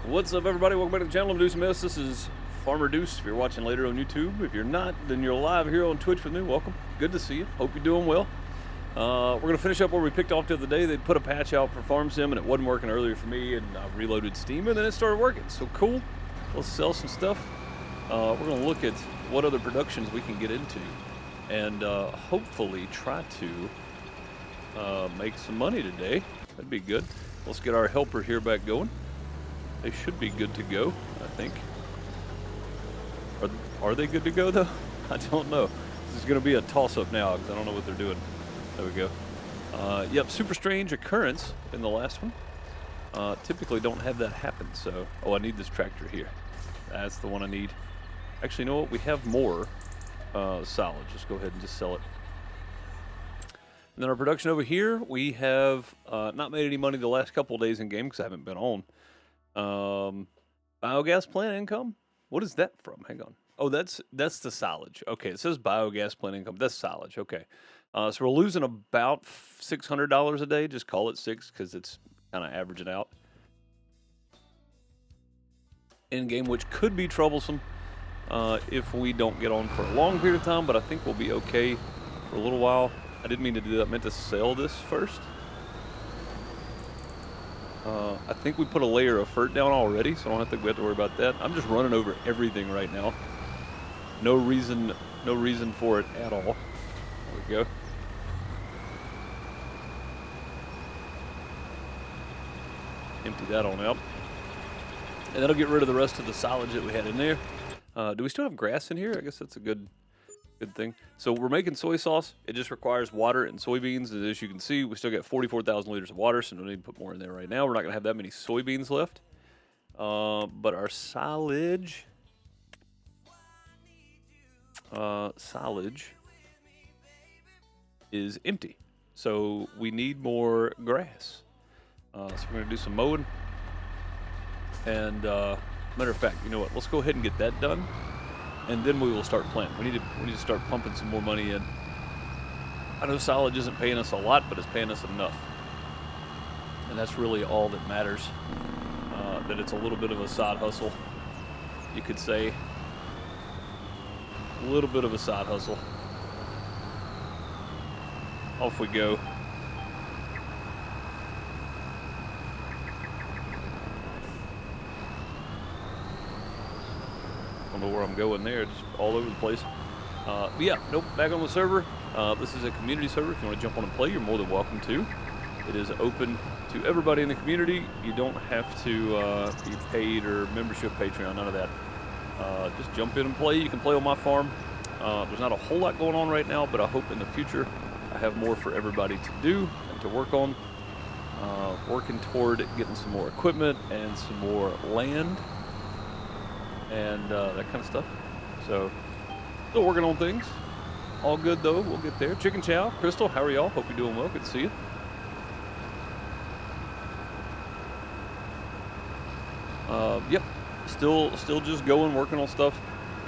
What's up, everybody? Welcome back to the channel. I'm Deuce Miss. This is FarmerDeuce. If you're watching later on YouTube, if you're not, then you're live here on Twitch with me. Welcome. Good to see you. Hope you're doing well. We're going to finish up where we picked off the other day. They put a patch out for Farm Sim, and it wasn't working earlier for me, and I reloaded Steam, and then it started working. So cool. Let's sell some stuff. We're going to look at what other productions we can get into, and hopefully try to make some money today. That'd be good. Let's get our helper here back going. They should be good to go, I think. Are they good to go, though? I don't know. This is going to be a toss-up now, because I don't know what they're doing. There we go. Yep, super strange occurrence in the last one. Typically don't have that happen, so... Oh, I need this tractor here. That's the one I need. Actually, you know what? We have more silage. Just go ahead and just sell it. And then our production over here, we have not made any money the last couple of days in game, because I haven't been on. Biogas plant income? What is that from? Hang on. Oh, that's the silage. Okay, it says biogas plant income. That's silage. Okay. So we're losing about $600 a day. Just call it 6 because it's kind of averaging out. In game, which could be troublesome if we don't get on for a long period of time, but I think we'll be okay for a little while. I didn't mean to do that. I meant to sell this first. I think we put a layer of fert down already, so I don't have to worry about that. I'm just running over everything right now. No reason for it at all. There we go. Empty that on out. And that'll get rid of the rest of the silage that we had in there. Do we still have grass in here? I guess that's a good thing. So we're making soy sauce. It just requires water and soybeans. And as you can see, we still got 44,000 liters of water, so no need to put more in there right now. We're not going to have that many soybeans left. But our silage is empty. So we need more grass. So we're going to do some mowing. And matter of fact, you know what? Let's go ahead and get that done. And then we will start planting. We need to start pumping some more money in. I know silage isn't paying us a lot, but it's paying us enough. And that's really all that matters. That it's a little bit of a side hustle, you could say. A little bit of a side hustle. Off we go. I don't know where I'm going there, just all over the place. But yeah, nope, back on the server. This is a community server. If you want to jump on and play, you're more than welcome to. It is open to everybody in the community. You don't have to be paid or membership, Patreon, none of that. Just jump in and play. You can play on my farm. There's not a whole lot going on right now, but I hope in the future I have more for everybody to do and to work on. Working toward getting some more equipment and some more land. And that kind of stuff. So, still working on things. All good, though. We'll get there. Chickenchow, Chritel, how are y'all? Hope you're doing well. Good to see you. Yep. Still just going, working on stuff.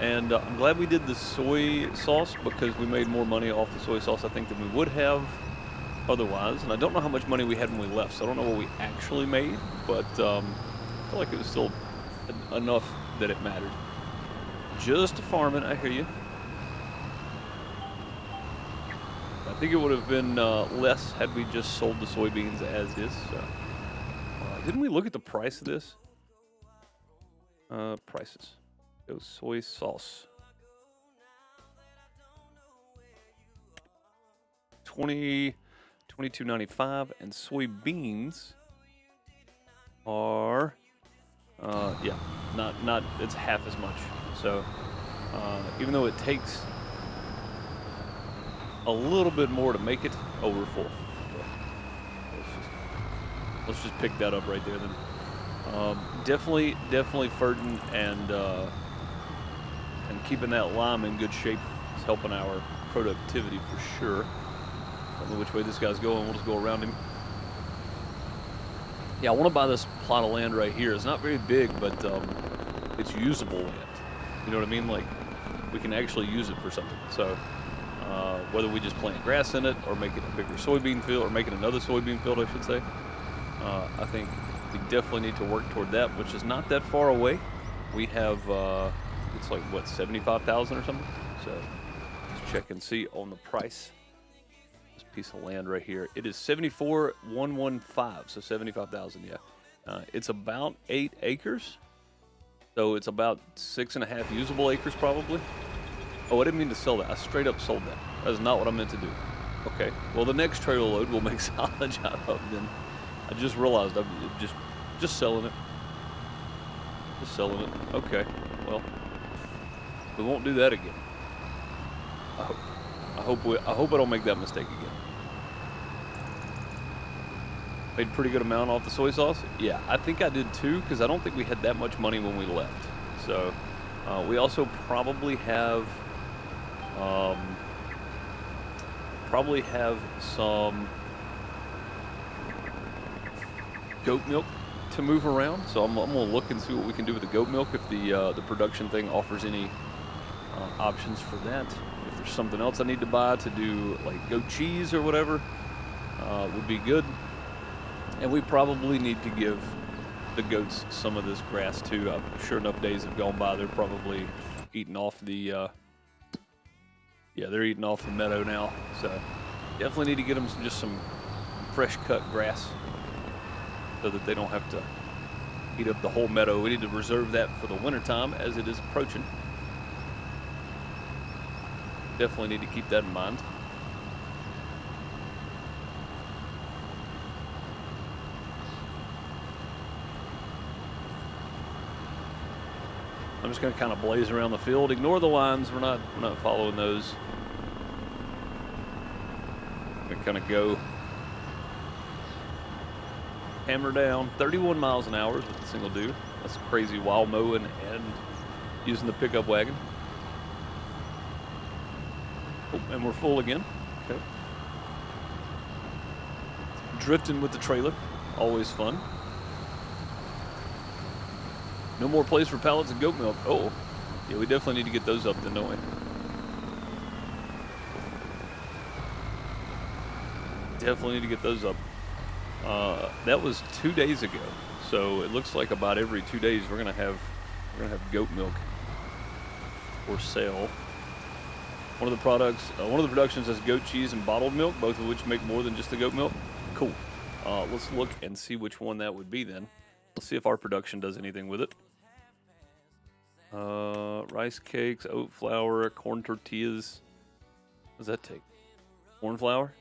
And I'm glad we did the soy sauce because we made more money off the soy sauce, I think, than we would have otherwise. And I don't know how much money we had when we left, so I don't know what we actually made. But I feel like it was still enough that it mattered. Just farming, I hear you. I think it would have been less had we just sold the soybeans as is. So. Didn't we look at the price of this? Prices. Go soy sauce. $22.95, and soybeans are. Yeah, not. It's half as much. So, even though it takes a little bit more to make it, oh, we're full. Okay. Let's just pick that up right there. Then, definitely fertin and keeping that lime in good shape is helping our productivity for sure. I don't know which way this guy's going. We'll just go around him. Yeah, I want to buy this plot of land right here. It's not very big, but it's usable land. You know what I mean? Like, we can actually use it for something. So, whether we just plant grass in it or make it a bigger soybean field or make it another soybean field, I should say, I think we definitely need to work toward that, which is not that far away. We have, it's like, what, 75,000 or something? So let's check and see on the price. This piece of land right here. It is 74,115, so 75,000, yeah. It's about 8 acres. So it's about 6.5 usable acres, probably. Oh, I didn't mean to sell that. I straight up sold that. That is not what I meant to do. Okay. Well, the next trailer load will make silage out of then. I just realized I'm just selling it. Just selling it. Okay. Well, we won't do that again. I hope I don't make that mistake again. Made a pretty good amount off the soy sauce. Yeah, I think I did too, because I don't think we had that much money when we left. So we also probably have some goat milk to move around. So I'm gonna look and see what we can do with the goat milk, if the production thing offers any options for that. If there's something else I need to buy to do, like goat cheese or whatever, would be good. And we probably need to give the goats some of this grass too. I'm sure enough days have gone by, they're probably eating off the they're eating off the meadow now. So definitely need to get them just some fresh cut grass, so that they don't have to eat up the whole meadow. We need to reserve that for the winter time as it is approaching. Definitely need to keep that in mind. I'm just going to kind of blaze around the field. Ignore the lines. We're not following those. I'm going to kind of go hammer down. 31 miles an hour is what this thing will do. That's crazy while mowing and using the pickup wagon. Oh, and we're full again. Okay. Drifting with the trailer. Always fun. No more place for pallets of goat milk. Oh, yeah, we definitely need to get those up then, don't we? Definitely need to get those up. That was 2 days ago, so it looks like about every 2 days we're gonna have goat milk for sale. One of the productions has goat cheese and bottled milk, both of which make more than just the goat milk. Cool. Let's look and see which one that would be then. Let's see if our production does anything with it. Rice cakes, oat flour, corn tortillas. What does that take? Corn flour?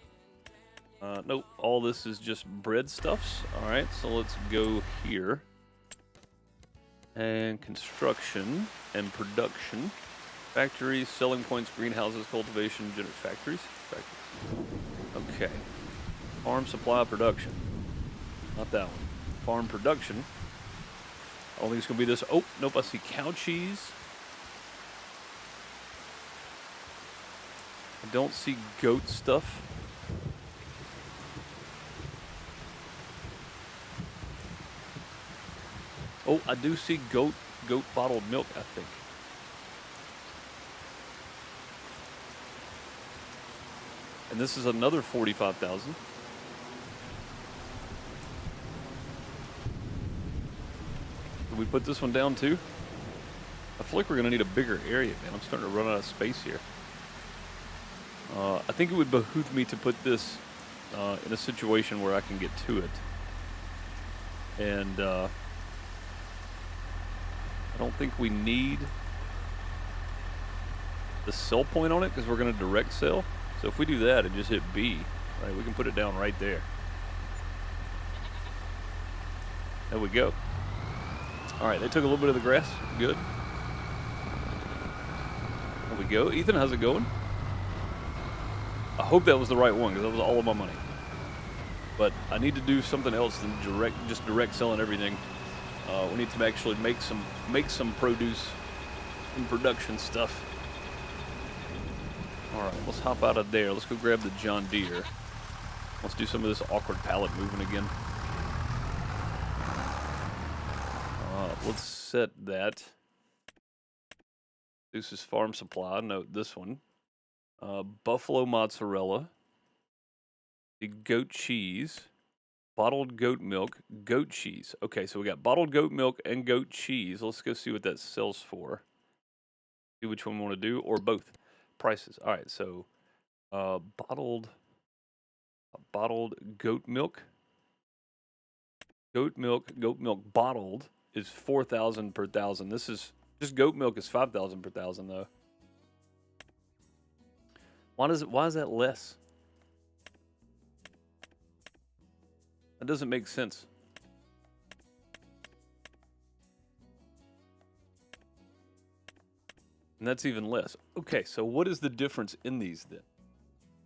Nope. All this is just bread stuffs. All right, so let's go here. And construction and production. Factories, selling points, greenhouses, cultivation, factories. Okay. Farm supply production. Not that one. Farm production. I don't think it's going to be this. Oh, nope, I see cow cheese. I don't see goat stuff. Oh, I do see goat bottled milk, I think. And this is another 45,000. Did we put this one down too? I feel like we're gonna need a bigger area, man. I'm starting to run out of space here. I think it would behoove me to put this in a situation where I can get to it. And I don't think we need the sell point on it because we're gonna direct sell. So if we do that and just hit B, right, we can put it down right there. There we go. All right, they took a little bit of the grass. Good. There we go. Ethan, how's it going? I hope that was the right one because that was all of my money. But I need to do something else than just direct selling everything. We need to actually make some produce and production stuff. All right, let's hop out of there. Let's go grab the John Deere. Let's do some of this awkward pallet moving again. Let's set that. This is farm supply. Note this one. Buffalo mozzarella. The goat cheese. bottled goat milk, goat cheese. Okay, so we got bottled goat milk and goat cheese. Let's go see what that sells for. See which one we want to do, or both. Prices. All right, so bottled goat milk. Goat milk bottled is 4,000 per thousand. This is just goat milk is 5,000 per thousand though. Why is that less? That doesn't make sense. And that's even less. Okay, so what is the difference in these then?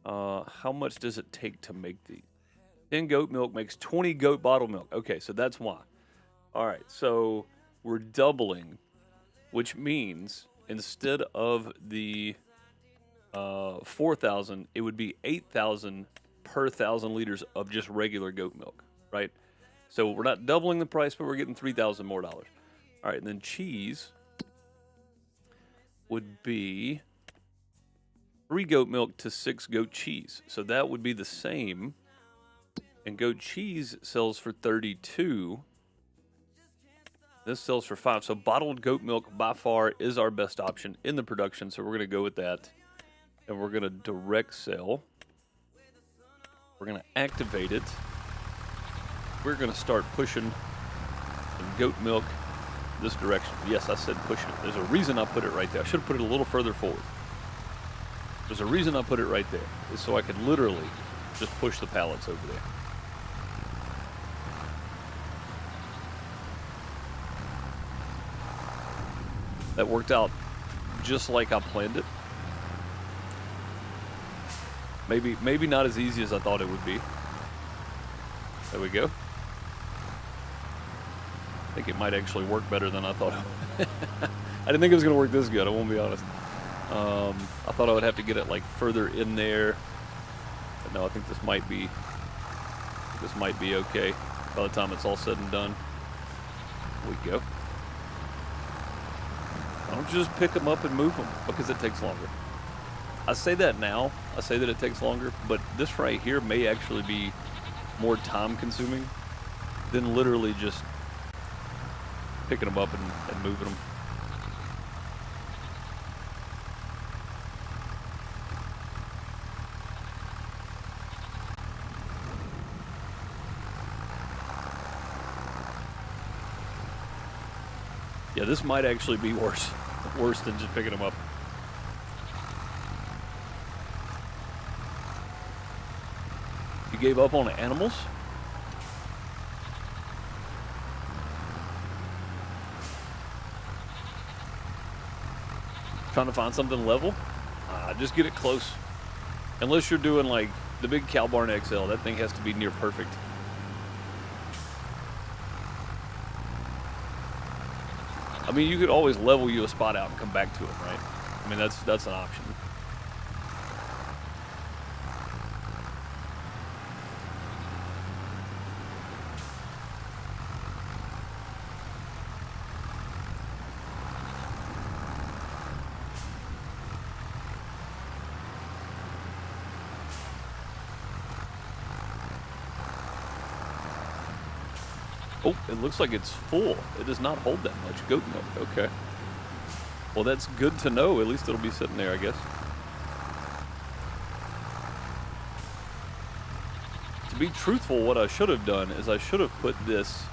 How much does it take to make these? 10 goat milk makes 20 goat bottle milk. Okay, so that's why. All right, so we're doubling, which means instead of the 4,000, it would be 8,000 per 1,000 liters of just regular goat milk, right? So we're not doubling the price, but we're getting $3,000 more dollars. All right, and then cheese would be 3 goat milk to 6 goat cheese. So that would be the same. And goat cheese sells for 32. This sells for 5. So bottled goat milk by far is our best option in the production. So we're going to go with that. And we're going to direct sell. We're going to activate it. We're going to start pushing some goat milk this direction. Yes, I said push it. There's a reason I put it right there. I should have put it a little further forward. There's a reason I put it right there. Is so I could literally just push the pallets over there. That worked out just like I planned it. Maybe not as easy as I thought it would be. There we go. I think it might actually work better than I thought. I didn't think it was going to work this good, I won't be honest. I thought I would have to get it like further in there. But no, I think this might be okay by the time it's all said and done. There we go. Don't just pick them up and move them because it takes longer. I say that now. I say that it takes longer, but this right here may actually be more time consuming than literally just picking them up and moving them. Yeah, this might actually be worse than just picking them up. You gave up on animals? Trying to find something level? Just get it close. Unless you're doing like the big Cow Barn XL, that thing has to be near perfect. I mean, you could always level you a spot out and come back to it, right? I mean, that's an option. Oh, it looks like it's full. It does not hold that much goat milk. Okay. Well, that's good to know. At least it'll be sitting there, I guess. To be truthful, what I should have done is I should have put this,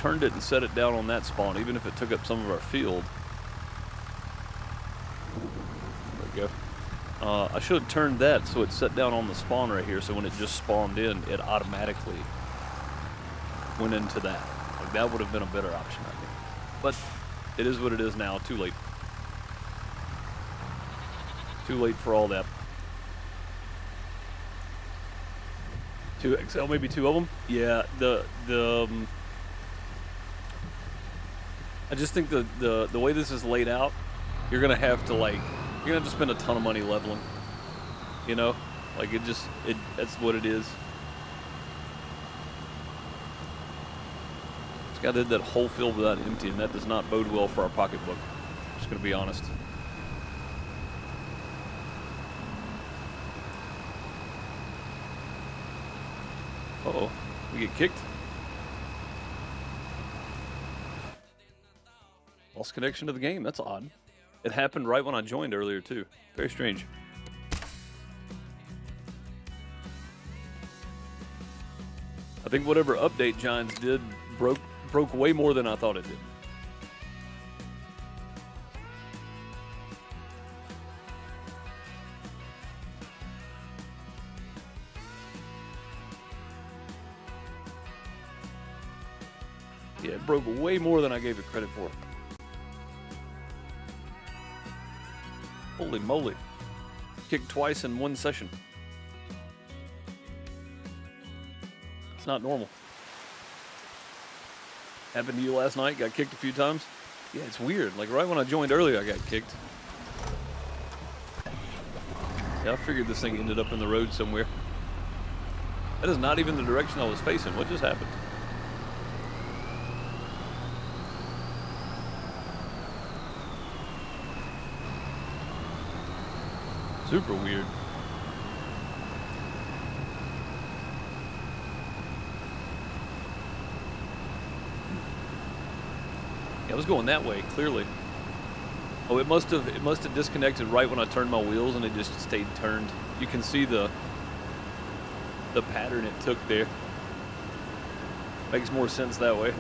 turned it and set it down on that spawn, even if it took up some of our field. There we go. I should have turned that so it set down on the spawn right here, so when it just spawned in, it automatically went into that. Like, that would have been a better option, I think. But it is what it is now. Too late. Too late for all that. 2 XL, maybe 2 of them. Yeah, I just think the way this is laid out, you're gonna have to spend a ton of money leveling. You know, like that's what it is. This guy did that whole field without emptying. That does not bode well for our pocketbook. I'm just gonna be honest. Uh-oh. We get kicked. Lost connection to the game. That's odd. It happened right when I joined earlier, too. Very strange. I think whatever update Giants did broke way more than I thought it did. Yeah, it broke way more than I gave it credit for. Holy moly. Kicked twice in one session. It's not normal. Happened to you last night? Got kicked a few times? Yeah, it's weird. Like right when I joined earlier, I got kicked. Yeah, I figured this thing ended up in the road somewhere. That is not even the direction I was facing. What just happened? Super weird. Yeah, I was going that way, clearly. Oh, it must have disconnected right when I turned my wheels and it just stayed turned. You can see the pattern it took there. Makes more sense that way.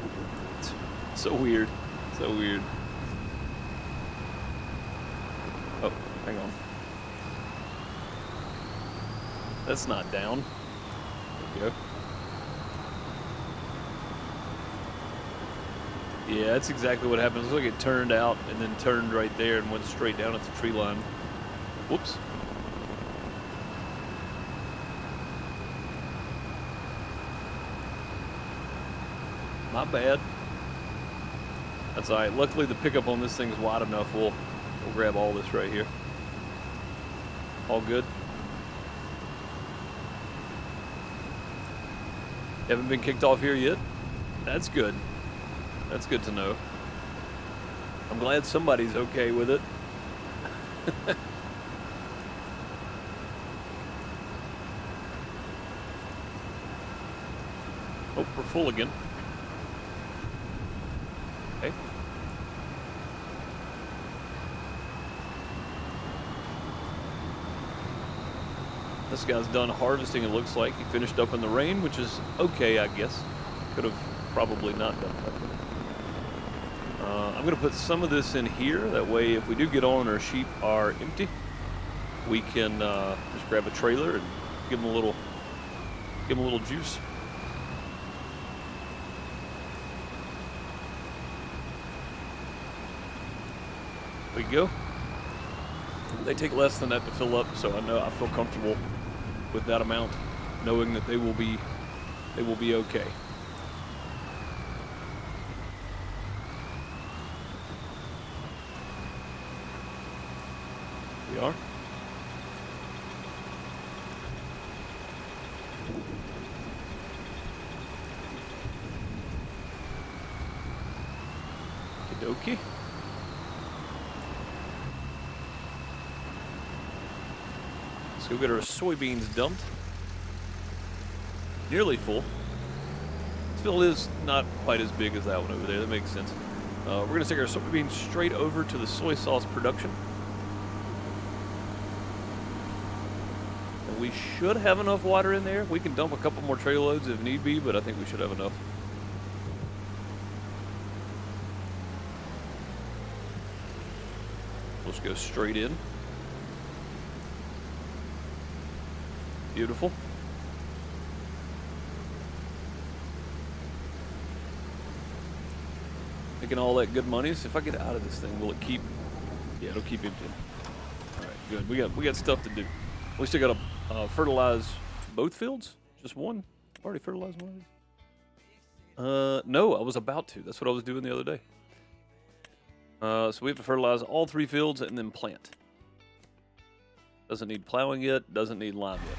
It's so weird. So weird. Oh, hang on. That's not down. There we go. Yeah, that's exactly what happened. It looks like it turned out and then turned right there and went straight down at the tree line. Whoops. My bad. That's all right. Luckily, the pickup on this thing is wide enough. We'll grab all this right here. All good. Haven't been kicked off here yet? That's good. That's good to know. I'm glad somebody's okay with it. Oh, we're full again. Okay. This guy's done harvesting, it looks like. He finished up in the rain, which is okay, I guess. Could have probably not done that. I'm going to put some of this in here. That way, if we do get on and our sheep are empty, we can just grab a trailer and give them a little juice. There you go. They take less than that to fill up, so I feel comfortable with that amount, knowing that they will be okay. We are. Okie dokie. Let's go get our soybeans dumped. Nearly full. This field is not quite as big as that one over there. That makes sense. We're going to take our soybeans straight over to the soy sauce production. And we should have enough water in there. We can dump a couple more trailer loads if need be, but I think we should have enough. Let's go straight in. Beautiful. Making all that good money. So if I get out of this thing, will it keep? Yeah, it'll keep emptying. All right, good. We got stuff to do. We still got to fertilize both fields. Just one. I've already fertilized one of these. No, I was about to. That's what I was doing the other day. So we have to fertilize all 3 fields and then plant. Doesn't need plowing yet. Doesn't need lime yet.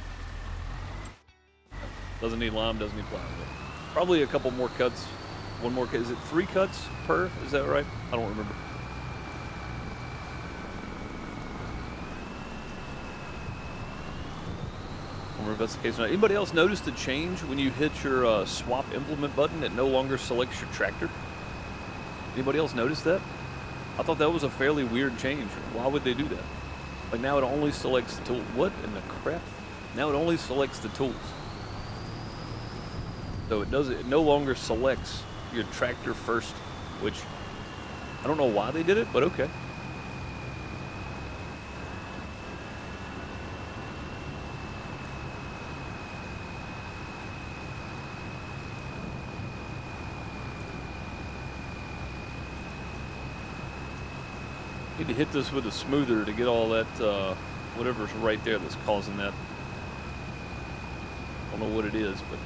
Doesn't need lime, doesn't need plowing yet. Probably a couple more cuts. One more cut. Is it 3 cuts per? Is that right? I don't remember. remember if that's the case or not. Anybody else notice the change when you hit your swap implement button? It no longer selects your tractor. Anybody else notice that? I thought that was a fairly weird change. Why would they do that? Like now it only selects the tool. What in the crap? Now it only selects the tools. So it no longer selects your tractor first, which I don't know why they did it, but okay. Need to hit this with a smoother to get all that, whatever's right there that's causing that. I don't know what it is, but.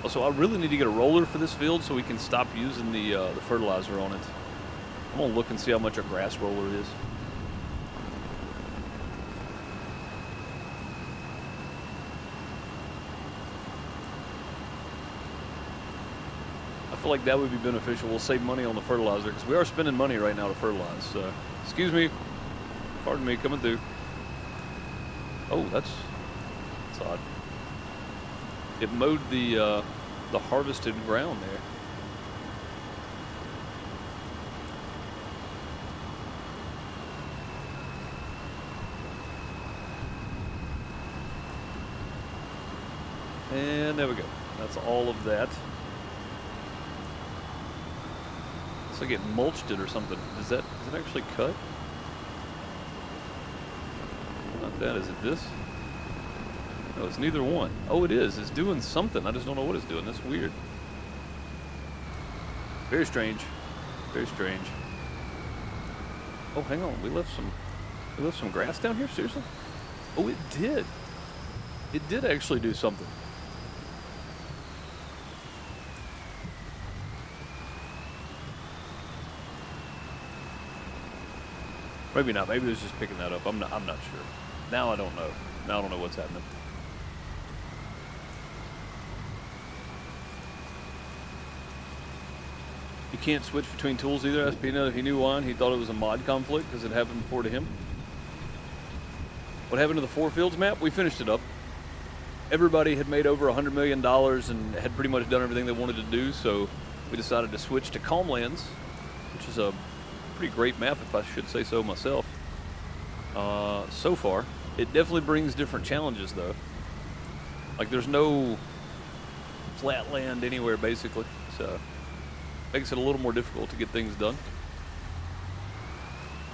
Also, I really need to get a roller for this field so we can stop using the fertilizer on it. I'm gonna look and see how much a grass roller is. I feel like that would be beneficial. We'll save money on the fertilizer because we are spending money right now to fertilize. So, excuse me, pardon me, coming through. Oh, that's odd. It mowed the harvested ground there. And there we go. That's all of that. It's like it mulched it or something. Is it actually cut? Not that, is it this? No, it's neither one. Oh, it is. It's doing something. I just don't know what it's doing. That's weird. Very strange. Very strange. Oh, hang on. We left some grass down here? Seriously? Oh, it did. It did actually do something. Maybe not. Maybe it was just picking that up. I'm not sure. Now I don't know. Now I don't know what's happening. You can't switch between tools either, asked Peanut if he knew why, and he thought it was a mod conflict because it happened before to him. What happened to the 4 fields map? We finished it up. Everybody had made over $100 million and had pretty much done everything they wanted to do, so we decided to switch to Calmlands, which is a pretty great map, if I should say so myself. So far, it definitely brings different challenges, though. Like, there's no flat land anywhere, basically, so makes it a little more difficult to get things done.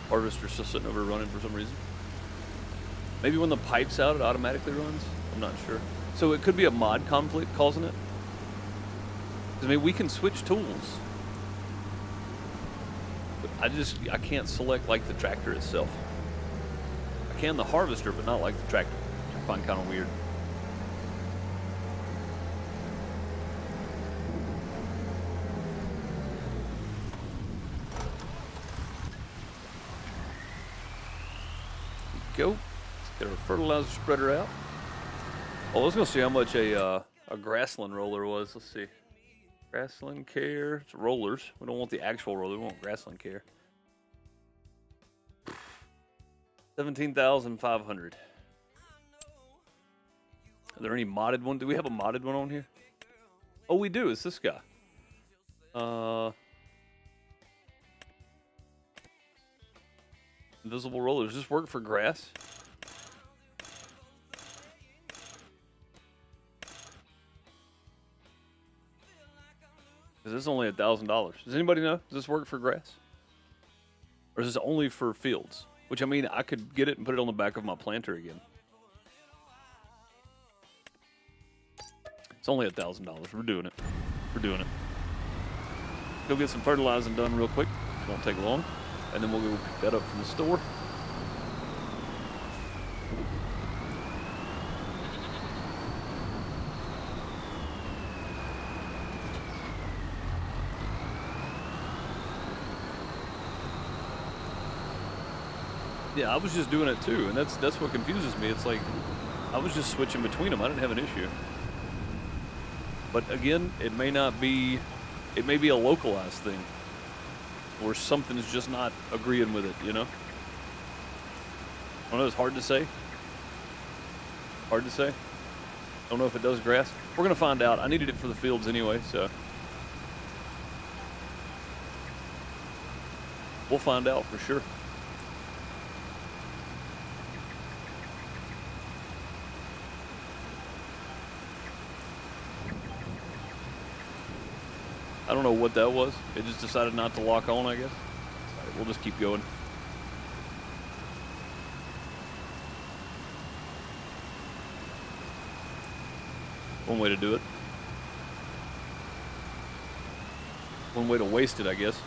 Harvester's still sitting over running for some reason. Maybe when the pipe's out, it automatically runs. I'm not sure. So it could be a mod conflict causing it. I mean, we can switch tools. But I can't select, like, the tractor itself. I can the harvester, but not like the tractor. Which I find kind of weird. Go. Let's get our fertilizer spreader out. Oh, let's go see how much a grassland roller was. Let's see. Grassland care. It's rollers. We don't want the actual roller. We want grassland care. 17,500. Are there any modded one? Do we have a modded one on here? Oh, we do. It's this guy. Invisible rollers. Does this work for grass? Because this is only $1,000. Does anybody know? Does this work for grass? Or is this only for fields? Which, I mean, I could get it and put it on the back of my planter again. It's only $1,000. We're doing it. We're doing it. Go get some fertilizing done real quick. It won't take long. And then we'll go pick that up from the store. Yeah, I was just doing it too, and that's what confuses me. It's like I was just switching between them. I didn't have an issue. But again, it may not be. It may be a localized thing, or something's just not agreeing with it. You know. I know it's hard to say. Hard to say. Don't know if it does grass. We're going to find out. I needed it for the fields anyway, so we'll find out for sure. I don't know what that was. It just decided not to lock on, I guess. Right, we'll just keep going. One way to do it. One way to waste it, I guess.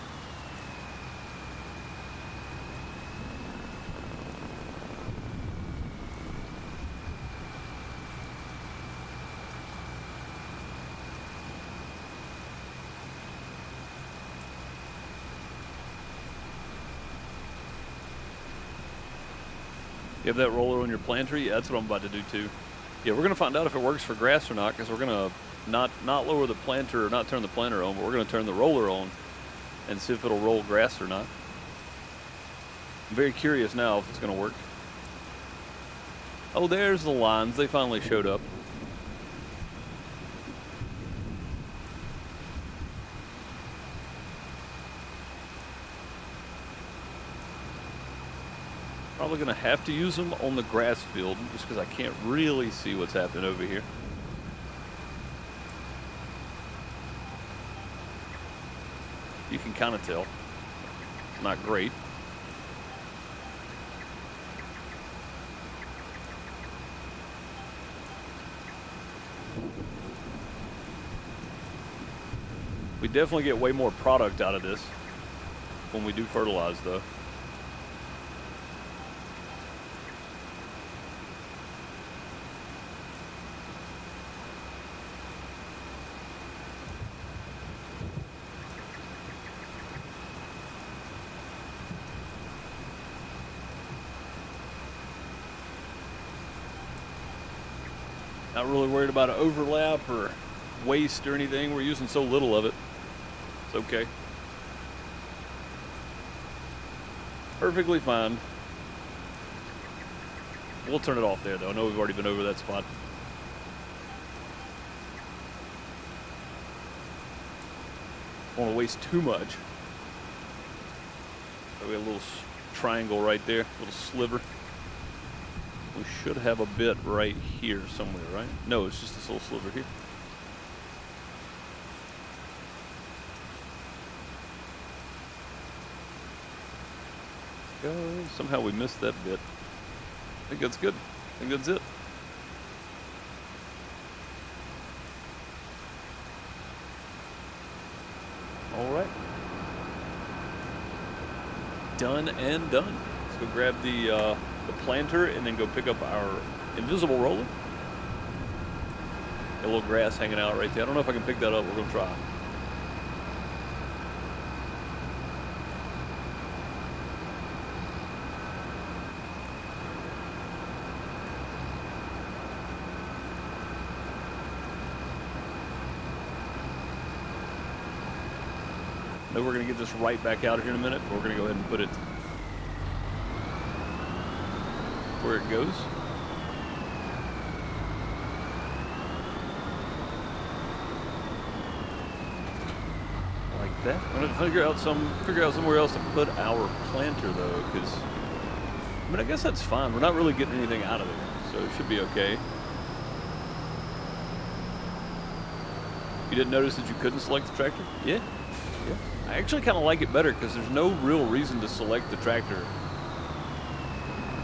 You have that roller on your planter? Yeah, that's what I'm about to do too. Yeah, we're going to find out if it works for grass or not, because we're going to not lower the planter, or not turn the planter on, but we're going to turn the roller on and see if it'll roll grass or not. I'm very curious now if it's going to work. Oh, there's the lines. They finally showed up. Probably going to have to use them on the grass field just because I can't really see what's happening over here. You can kind of tell. It's not great. We definitely get way more product out of this when we do fertilize, though. Not really worried about an overlap or waste or anything. We're using so little of it. It's okay. Perfectly fine. We'll turn it off there, though. I know we've already been over that spot. Don't want to waste too much. So we got a little triangle right there, a little sliver. We should have a bit right here somewhere, right? No, it's just this little sliver here. Somehow we missed that bit. I think that's good. I think that's it. All right. Done and done. Let's go grab the planter and then go pick up our invisible roller. A little grass hanging out right there. I don't know if I can pick that up. We're gonna try. I know we're gonna get this right back out here in a minute, but we're gonna go ahead and put it where it goes. Like that. I'm gonna figure out somewhere else to put our planter though, because I mean I guess that's fine. We're not really getting anything out of it, so it should be okay. You didn't notice that you couldn't select the tractor? Yeah. Yeah. I actually kind of like it better because there's no real reason to select the tractor,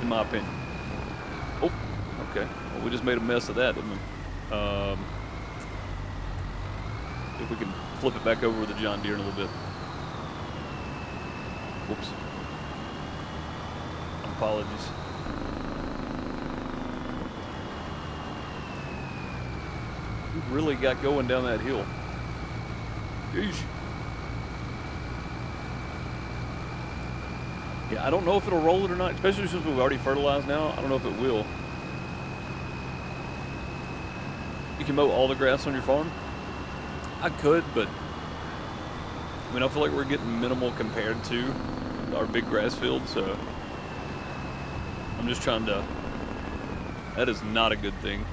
in my opinion. Oh, okay. Well, we just made a mess of that, didn't we? If we can flip it back over with the John Deere in a little bit. Whoops. Apologies. We really got going down that hill. Yeesh. Yeah, I don't know if it'll roll it or not, especially since we've already fertilized now. I don't know if it will. You can mow all the grass on your farm? I could, but I mean, I feel like we're getting minimal compared to our big grass field, so I'm just trying to That is not a good thing.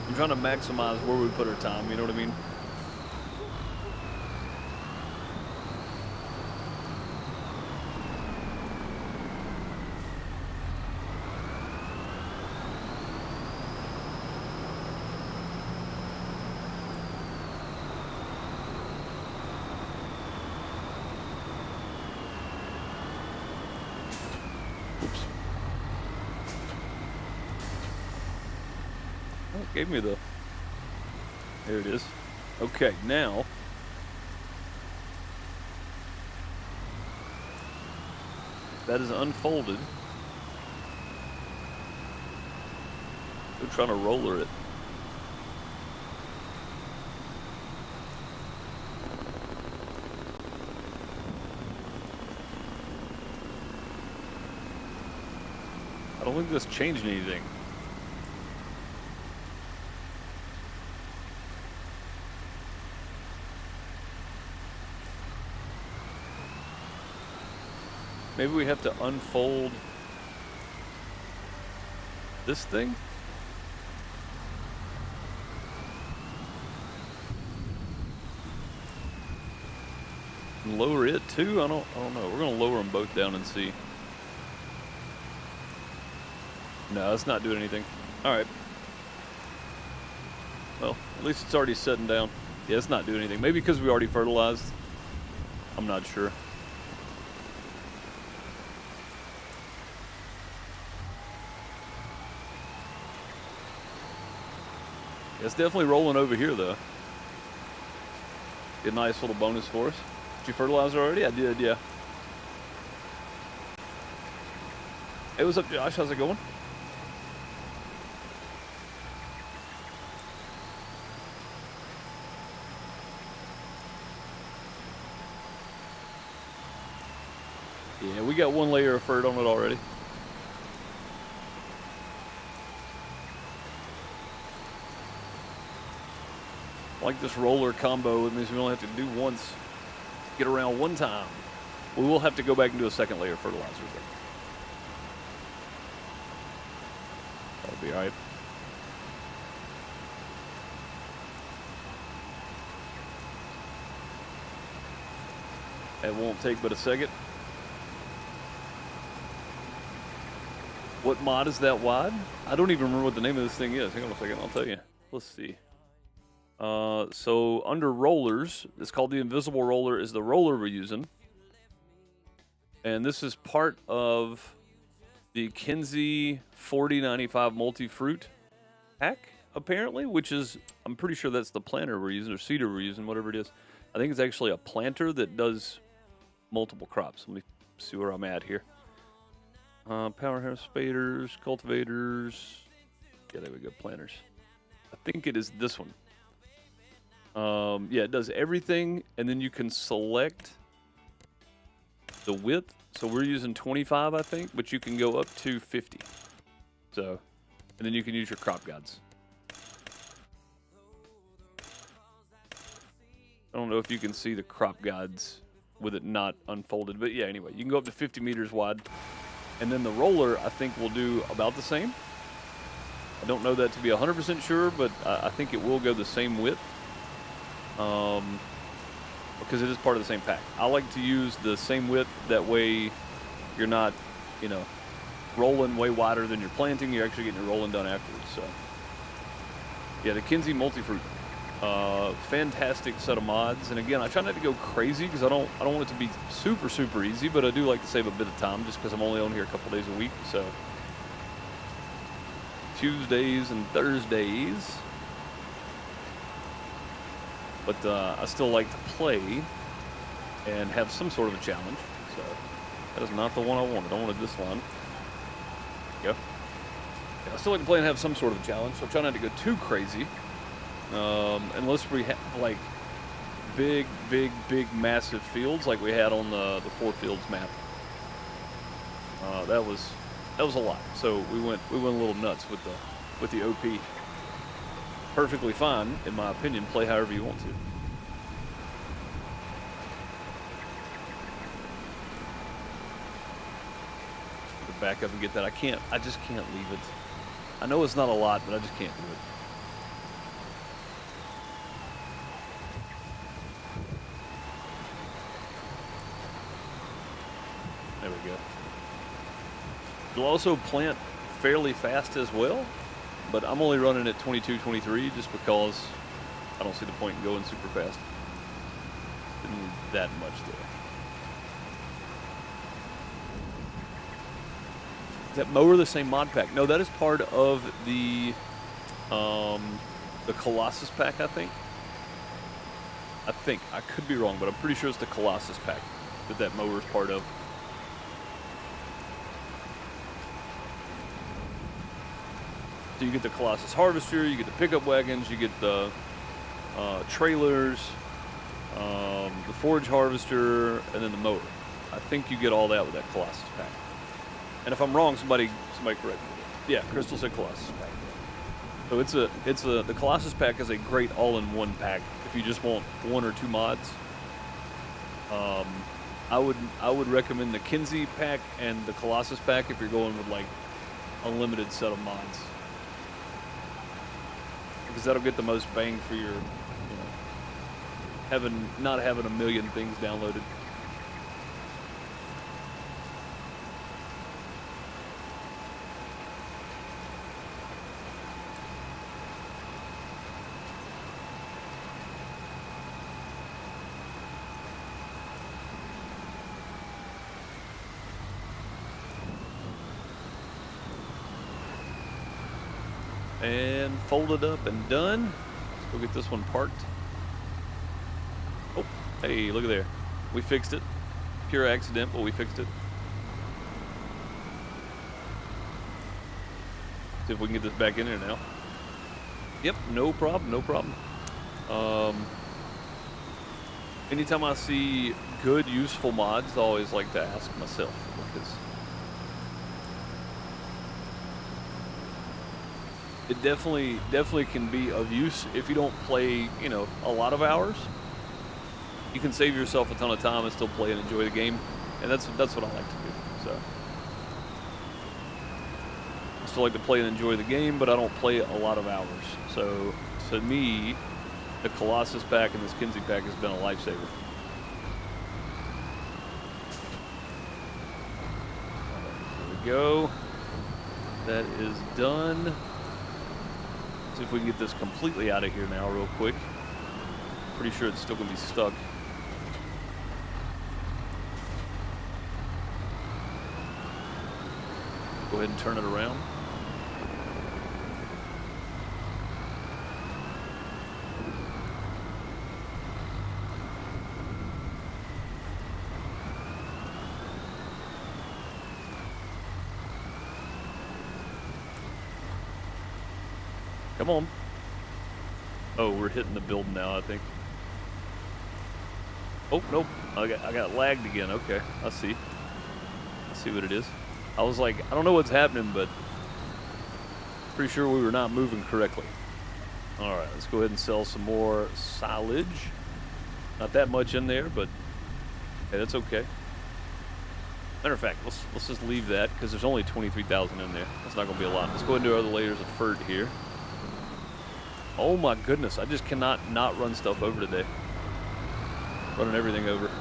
I'm trying to maximize where we put our time, you know what I mean? Gave me the... There it is. Okay, now... That is unfolded. We're trying to roller it. I don't think this changed anything. Maybe we have to unfold this thing? And lower it too? I don't know. We're gonna lower them both down and see. No, it's not doing anything. Alright. Well, at least it's already setting down. Yeah, it's not doing anything. Maybe because we already fertilized. I'm not sure. It's definitely rolling over here, though. Get a nice little bonus for us. Did you fertilize already? I did, yeah. Hey, what's up, Josh? How's it going? Yeah, we got one layer of fert on it already. Like this roller combo, it means we only have to do once, get around one time. We will have to go back and do a second layer of fertilizer. That'll be all right. It won't take but a second. What mod is that wide? I don't even remember what the name of this thing is. Hang on a second, I'll tell you. Let's see. So under rollers, it's called the invisible roller, is the roller we're using. And this is part of the Kinsey 4095 multi-fruit pack, apparently, which is, I'm pretty sure that's the planter we're using, or seeder we're using, whatever it is. I think it's actually a planter that does multiple crops. Let me see where I'm at here. Powerhouse spaders, cultivators. Yeah, there we go, planters. I think it is this one. Yeah, it does everything, and then you can select the width. So we're using 25, I think, but you can go up to 50. So, and then you can use your crop guides. I don't know if you can see the crop guides with it not unfolded, but yeah, anyway, you can go up to 50 meters wide. And then the roller, I think, will do about the same. I don't know that to be 100% sure, but I think it will go the same width. Because it is part of the same pack. I like to use the same width, that way you're not, you know, rolling way wider than you're planting. You're actually getting your rolling done afterwards. So, yeah, the Kinsey Multifruit, fantastic set of mods. And again, I try not to go crazy because I don't want it to be super easy, but I do like to save a bit of time just because I'm only on here a couple days a week. So Tuesdays and Thursdays. But I still like to play and have some sort of a challenge. So that is not the one I wanted. I wanted this one. There you go. Yeah, I still like to play and have some sort of a challenge. So I try not to go too crazy. Unless we have like big, massive fields like we had on the 4 fields map. That was a lot. So we went a little nuts with the OP. Perfectly fine, in my opinion. Play however you want to. But back up and get that. I just can't leave it. I know it's not a lot, but I just can't do it. There we go. It'll also plant fairly fast as well, but I'm only running at 22, 23 just because I don't see the point in going super fast. Didn't need that much there. Is that mower the same mod pack? No, that is part of the Colossus pack, I think. I could be wrong, but I'm pretty sure it's the Colossus pack that mower is part of. So you get the Colossus Harvester, you get the pickup wagons, you get the trailers, the forage harvester, and then the mower. I think you get all that with that Colossus pack. And if I'm wrong, somebody correct me. Yeah, Crystal said Colossus pack. So the Colossus pack is a great all-in-one pack if you just want one or two mods. I would recommend the Kinsey pack and the Colossus pack if you're going with like a limited set of mods. Because that'll get the most bang for your, not having a million things downloaded. And folded up and done. Let's go get this one parked. Oh, hey, look at there. We fixed it. Pure accident, but we fixed it. See if we can get this back in there now. Yep, no problem, no problem. Anytime I see good, useful mods, I always like to ask myself, because it definitely can be of use if you don't play, a lot of hours. You can save yourself a ton of time and still play and enjoy the game, and that's what I like to do. So I still like to play and enjoy the game, but I don't play a lot of hours. So to me, the Colossus pack and this Kinsey pack has been a lifesaver. There we go. That is done. See if we can get this completely out of here now real quick. Pretty sure it's still going to be stuck. Go ahead and turn it around. Come on. Oh, we're hitting the building now, I think. Oh, nope. I got lagged again. Okay, I see what it is. I was like, I don't know what's happening, but pretty sure we were not moving correctly. All right, let's go ahead and sell some more silage. Not that much in there, but hey, that's okay. Matter of fact, let's just leave that because there's only 23,000 in there. That's not going to be a lot. Let's go ahead and do other layers of fert here. Oh my goodness, I just cannot not run stuff over today. Running everything over.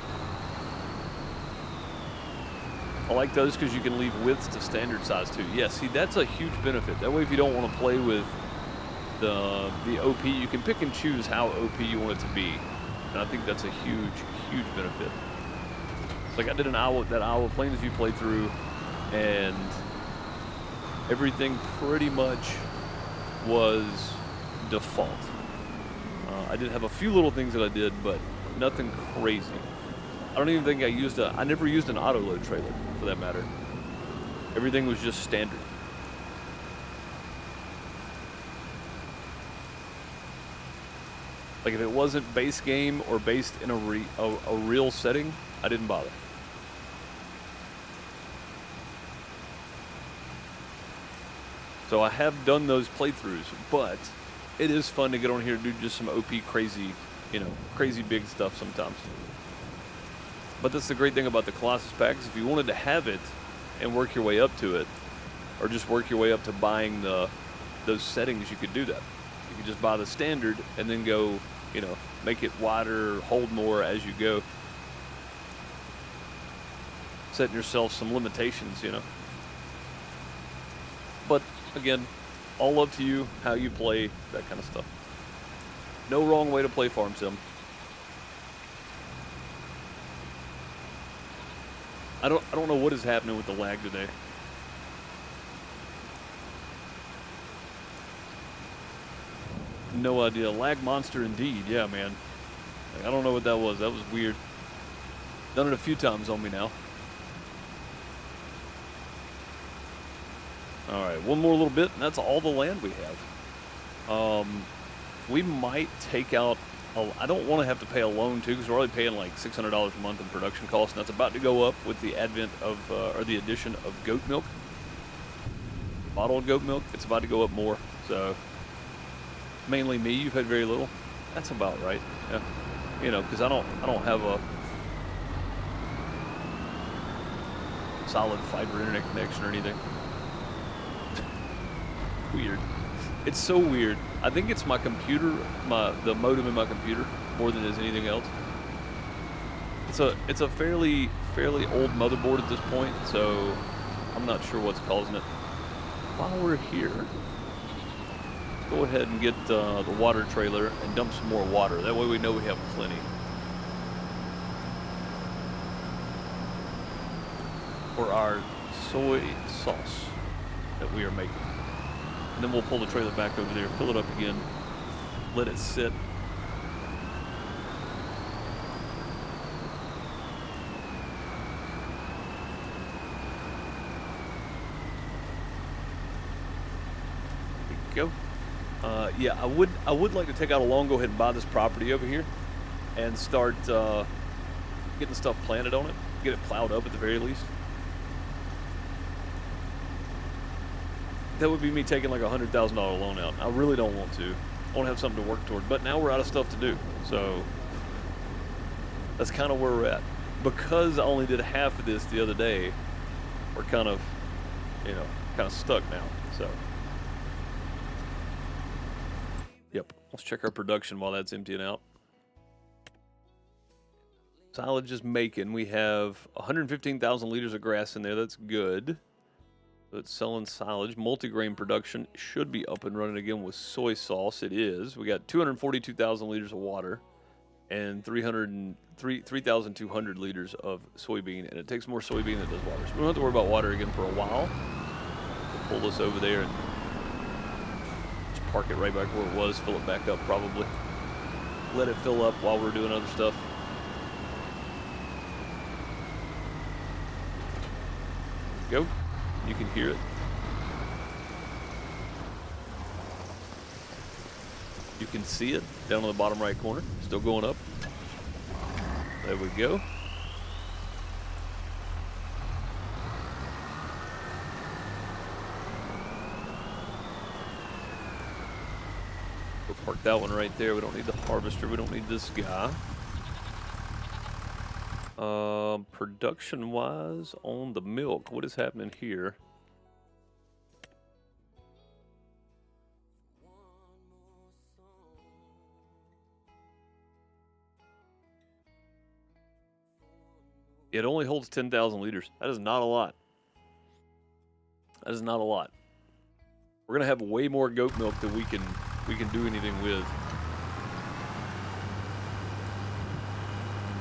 I like those because you can leave widths to standard size too. Yeah, see, that's a huge benefit. That way if you don't want to play with the OP, you can pick and choose how OP you want it to be. And I think that's a huge benefit. Like I did that Iowa Plainsview playthrough, and everything pretty much was default. I did have a few little things that I did, but nothing crazy. I don't even think I never used an auto load trailer for that matter. Everything was just standard. Like if it wasn't base game or based in a real setting, I didn't bother. So I have done those playthroughs, but it is fun to get on here and do just some OP crazy, crazy big stuff sometimes. But that's the great thing about the Colossus packs. If you wanted to have it and work your way up to it, or just work your way up to buying those settings, you could do that. You could just buy the standard and then go, you know, make it wider, hold more as you go. Setting yourself some limitations, you know. But again, all up to you, how you play, that kind of stuff. No wrong way to play Farm Sim. I don't know what is happening with the lag today. No idea. Lag monster indeed. Yeah, man. Like, I don't know what that was. That was weird. Done it a few times on me now. All right, one more little bit, and that's all the land we have. We might take out. I don't want to have to pay a loan too, because we're already paying like $600 a month in production costs, and that's about to go up with the advent of or the addition of goat milk. Bottled goat milk. It's about to go up more. So mainly me. You've had very little. That's about right. Yeah. You know, because I don't have a solid fiber internet connection or anything. Weird. It's so weird. I think it's my computer, the modem in my computer, more than it is anything else. It's a fairly old motherboard at this point, so I'm not sure what's causing it. While we're here, let's go ahead and get the water trailer and dump some more water. That way we know we have plenty. For our soy sauce that we are making. And then we'll pull the trailer back over there, fill it up again, let it sit. There you go. Yeah, I would like to take out a loan, go ahead and buy this property over here and start getting stuff planted on it, get it plowed up at the very least. That would be me taking like a $100,000 loan out. I really don't want to. I want to have something to work toward. But now we're out of stuff to do. So that's kind of where we're at. Because I only did half of this the other day, we're kind of, you know, kind of stuck now. So, yep. Let's check our production while that's emptying out. Silage is making. We have 115,000 liters of grass in there. That's good. So it's selling silage. Multigrain production should be up and running again with soy sauce. It is. We got 242,000 liters of water and 3,200 liters of soybean. And it takes more soybean than it does water. So we don't have to worry about water again for a while. We'll pull this over there and just park it right back where it was. Fill it back up probably. Let it fill up while we're doing other stuff. Go. You can hear it. You can see it down on the bottom right corner. Still going up. There we go. We'll park that one right there. We don't need the harvester. We don't need this guy. Production-wise on the milk, what is happening here? It only holds 10,000 liters. That is not a lot. That is not a lot. We're gonna have way more goat milk than we can do anything with.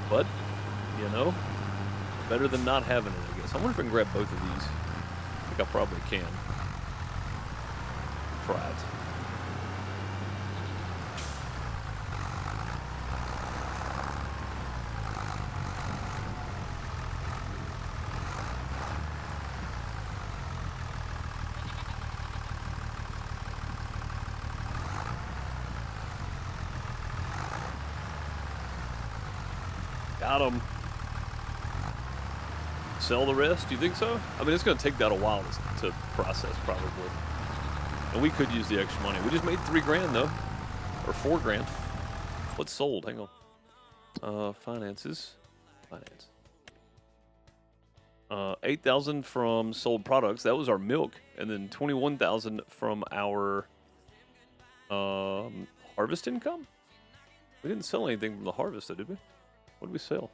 But you know, better than not having it, I guess. I wonder if I can grab both of these. I think I probably can. Try it. Got him. Sell the rest? Do you think so? I mean, it's going to take that a while to process, probably. And we could use the extra money. We just made $3,000 though, or $4,000. What's sold? Hang on. Finances. Finance. 8,000 from sold products. That was our milk, and then 21,000 from our harvest income. We didn't sell anything from the harvest, though, did we? What did we sell?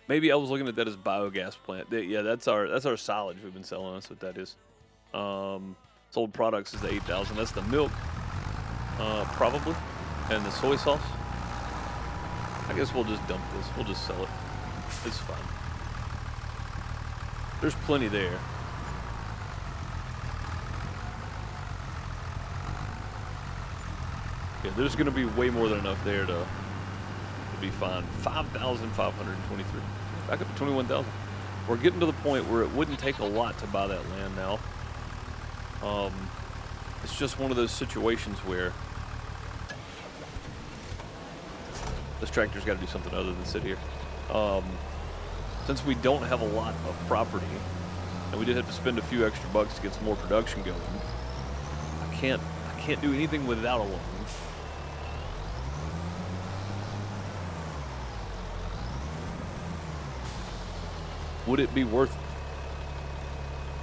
Maybe I was looking at that as biogas plant. Yeah, that's our silage we've been selling. That's what that is. Sold products is the 8,000. That's the milk, probably, and the soy sauce. I guess we'll just dump this. We'll just sell it. It's fine. There's plenty there. Yeah, there's going to be way more than enough there to be fine. 5,523. Back up to 21,000. We're getting to the point where it wouldn't take a lot to buy that land now. It's just one of those situations where this tractor's got to do something other than sit here. Since we don't have a lot of property, and we did have to spend a few extra bucks to get some more production going, I can't do anything without a loan. Would it be worth it?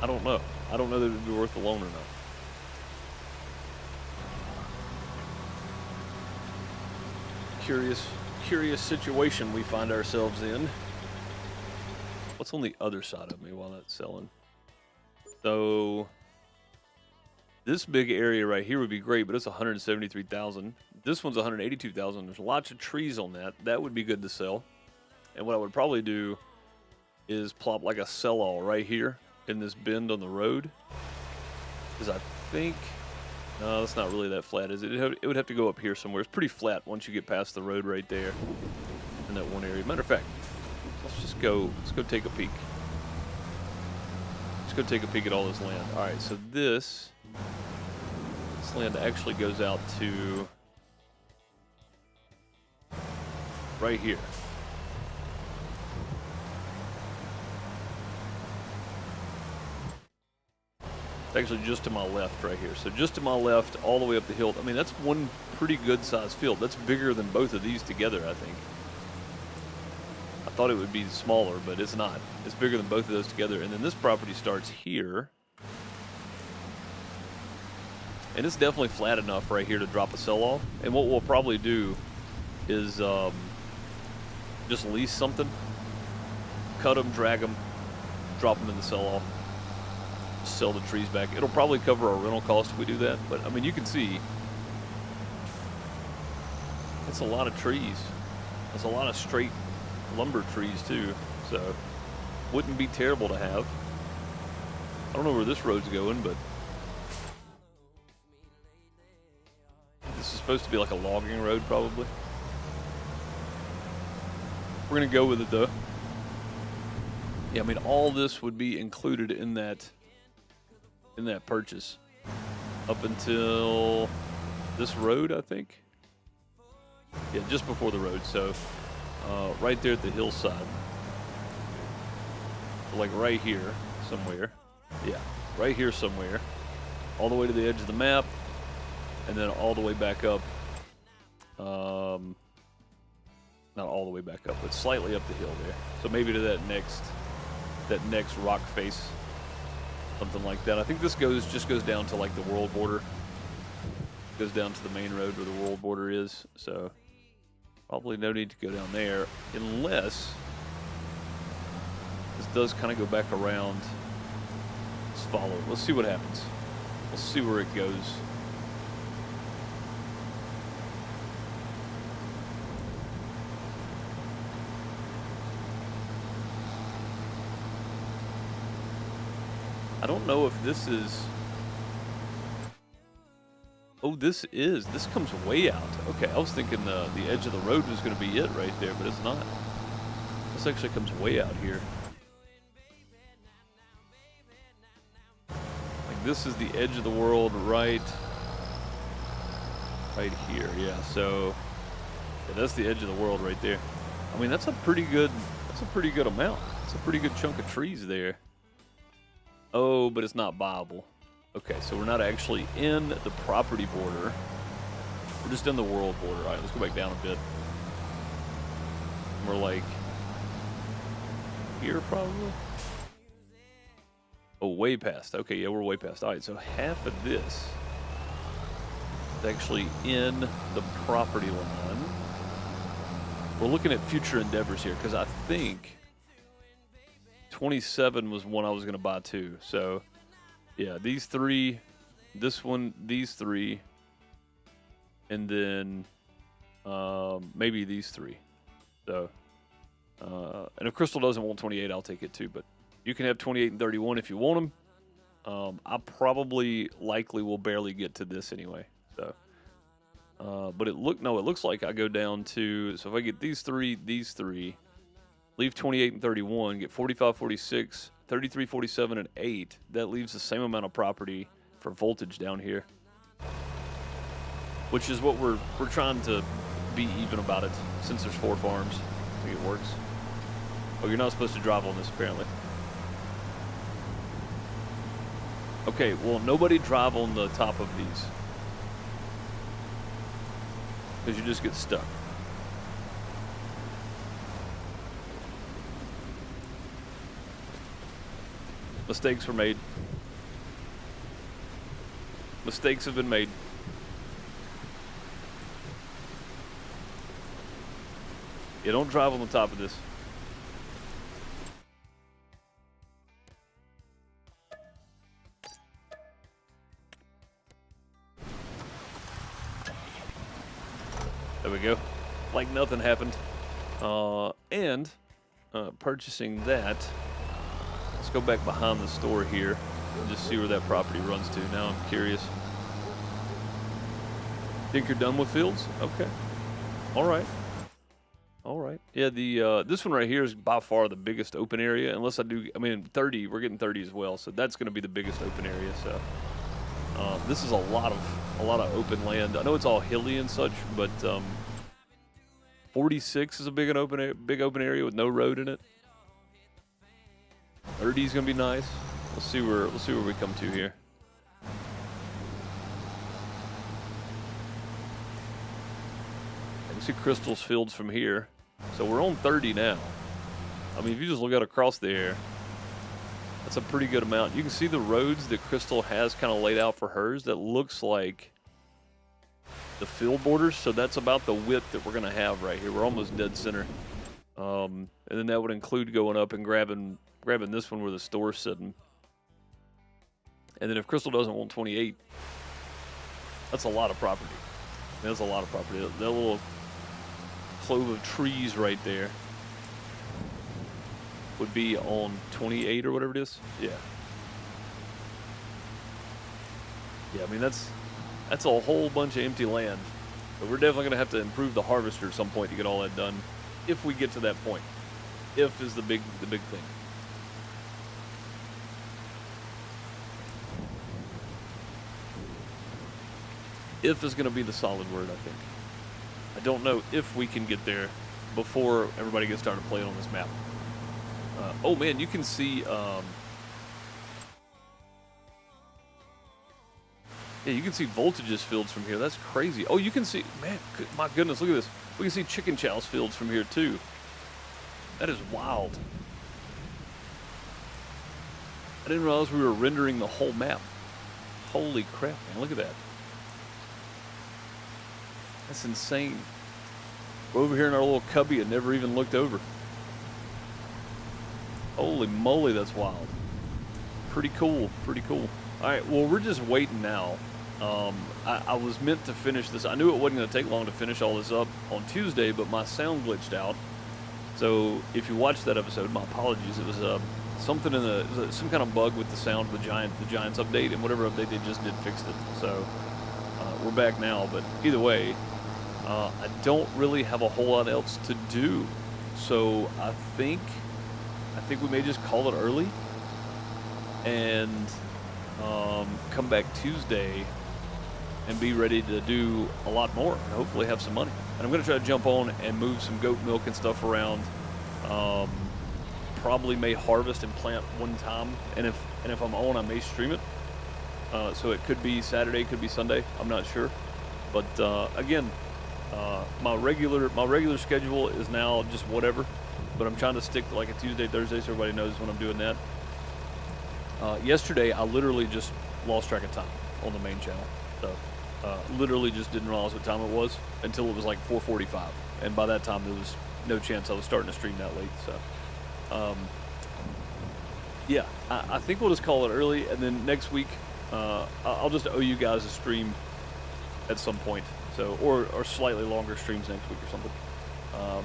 I don't know. I don't know that it would be worth the loan or not. Curious situation we find ourselves in. What's on the other side of me while that's selling? So this big area right here would be great, but it's 173,000. This one's 182,000. There's lots of trees on that. That would be good to sell. And what I would probably do is plop like a sell-all right here in this bend on the road. Because I think, no, that's not really that flat, is it? It would have to go up here somewhere. It's pretty flat once you get past the road right there in that one area. Matter of fact, let's go take a peek. Let's go take a peek at all this land. All right, so this land actually goes out to right here. Actually just to my left right here. So just to my left, all the way up the hill. I mean, that's one pretty good sized field. That's bigger than both of these together, I think. I thought it would be smaller, but it's not. It's bigger than both of those together. And then this property starts here. And it's definitely flat enough right here to drop a sell-off. And what we'll probably do is just lease something, cut them, drag them, drop them in the sell-off. Sell the trees back. It'll probably cover our rental cost if we do that, but I mean, you can see it's a lot of trees. It's a lot of straight lumber trees too, so wouldn't be terrible to have. I don't know where this road's going, but this is supposed to be like a logging road probably. We're gonna go with it though. Yeah, I mean, all this would be included in that purchase up until this road, I think. Yeah, just before the road. So right there at the hillside, like right here somewhere. Yeah, right here somewhere, all the way to the edge of the map, and then all the way back up. Not all the way back up, but slightly up the hill there. So maybe to that next rock face. Something like that. I think this just goes down to like the world border. Goes down to the main road where the world border is. So probably no need to go down there unless this does kind of go back around. Let's follow it. Let's see what happens. We'll see where it goes. I don't know if this is... Oh, this comes way out. Okay, I was thinking the edge of the road was going to be it right there, but it's not. This actually comes way out here. Like this is the edge of the world right here. Yeah, so yeah, that's the edge of the world right there. I mean, that's a pretty good amount. It's a pretty good chunk of trees there. Oh, but it's not buyable. Okay, so we're not actually in the property border. We're just in the world border. All right, let's go back down a bit. We're like here probably. Oh, way past. Okay, yeah, we're way past. All right, so half of this is actually in the property line. We're looking at future endeavors here because I think 27 was one I was going to buy too. So, yeah, these three, this one, these three, and then maybe these three. So, and if Crystal doesn't want 28, I'll take it too. But you can have 28 and 31 if you want them. I probably likely will barely get to this anyway. So, but it looks like I go down to, so if I get these three, leave 28 and 31, get 45, 46, 33, 47, and 8. That leaves the same amount of property for voltage down here, which is what we're trying to be even about it since there's 4 farms. I think it works. Oh, you're not supposed to drive on this apparently. Okay, well, nobody drive on the top of these because you just get stuck. Mistakes were made. Mistakes have been made. You don't drive on the top of this. There we go. Like nothing happened. And purchasing that. Let's go back behind the store here and just see where that property runs to. Now I'm curious. Think you're done with fields? Okay. All right. All right. Yeah, the this one right here is by far the biggest open area. Unless I do, I mean, 30. We're getting 30 as well, so that's going to be the biggest open area. So this is a lot of open land. I know it's all hilly and such, but 46 is a big open area with no road in it. 30 is gonna be nice. We'll see where we come to here. You can see Crystal's fields from here. So we're on 30 now. I mean, if you just look out across there, that's a pretty good amount. You can see the roads that Crystal has kind of laid out for hers. That looks like the field borders. So that's about the width that we're gonna have right here. We're almost dead center. And then that would include going up and grabbing this one where the store's sitting. And then if Crystal doesn't want 28, that's a lot of property. That's a lot of property. That little clove of trees right there would be on 28 or whatever it is. Yeah. Yeah, I mean, that's a whole bunch of empty land. But we're definitely going to have to improve the harvester at some point to get all that done, if we get to that point. If is the big thing. If is going to be the solid word, I think. I don't know if we can get there before everybody gets started playing on this map. Oh man, you can see. Yeah, you can see Voltage's fields from here. That's crazy. Oh, you can see, man, my goodness, look at this. We can see Chickenchow's fields from here too. That is wild. I didn't realize we were rendering the whole map. Holy crap, man, look at that. That's insane. We're over here in our little cubby and never even looked over. Holy moly, that's wild. Pretty cool, pretty cool. All right, well, we're just waiting now. I was meant to finish this. I knew it wasn't going to take long to finish all this up on Tuesday, but my sound glitched out. So if you watched that episode, my apologies. It was something in some kind of bug with the sound of the Giants update, and whatever update they just did fixed it. So we're back now, but either way, I don't really have a whole lot else to do. So I think we may just call it early and come back Tuesday and be ready to do a lot more and hopefully have some money. And I'm going to try to jump on and move some goat milk and stuff around. Probably may harvest and plant one time, and if I'm on, I may stream it. So it could be Saturday, could be Sunday. I'm not sure. But again, my regular schedule is now just whatever. But I'm trying to stick to like a Tuesday, Thursday, so everybody knows when I'm doing that. Yesterday, I literally just lost track of time on the main channel. So literally just didn't realize what time it was until it was like 4:45. And by that time, there was no chance I was starting to stream that late. So yeah, I think we'll just call it early. And then next week, I'll just owe you guys a stream at some point. So, or slightly longer streams next week or something.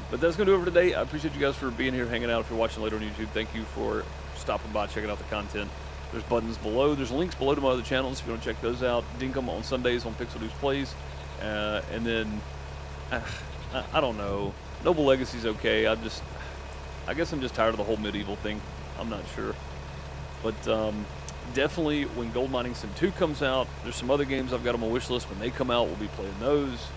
But that's going to do it for today. I appreciate you guys for being here, hanging out. If you're watching later on YouTube, thank you for stopping by, checking out the content. There's buttons below. There's links below to my other channels if you want to check those out. Dink 'em on Sundays on PixelDeucePlays. And then, I don't know. Noble Legacy's okay. I guess I'm just tired of the whole medieval thing. I'm not sure. But definitely when Gold Mining Sim 2 comes out, there's some other games I've got on my wish list. When they come out, we'll be playing those.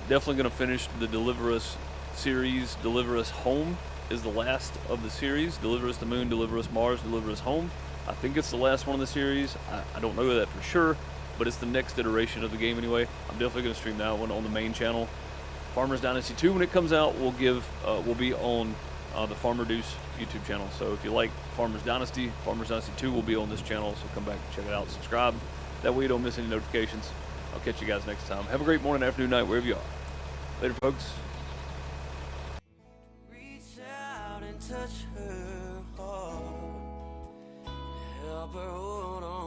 Definitely going to finish the Deliver Us series. Deliver Us Home is the last of the series. Deliver Us the Moon, Deliver Us Mars, Deliver Us Home. I think it's the last one of the series. I don't know that for sure, but it's the next iteration of the game anyway. I'm definitely going to stream that one on the main channel. Farmers Dynasty 2, when it comes out, will be on the FarmerDeuce YouTube channel. So if you like Farmers Dynasty 2 will be on this channel. So come back and check it out. Subscribe. That way you don't miss any notifications. I'll catch you guys next time. Have a great morning, afternoon, night, wherever you are. Later, folks. Reach out and touch her heart. Help her hold on.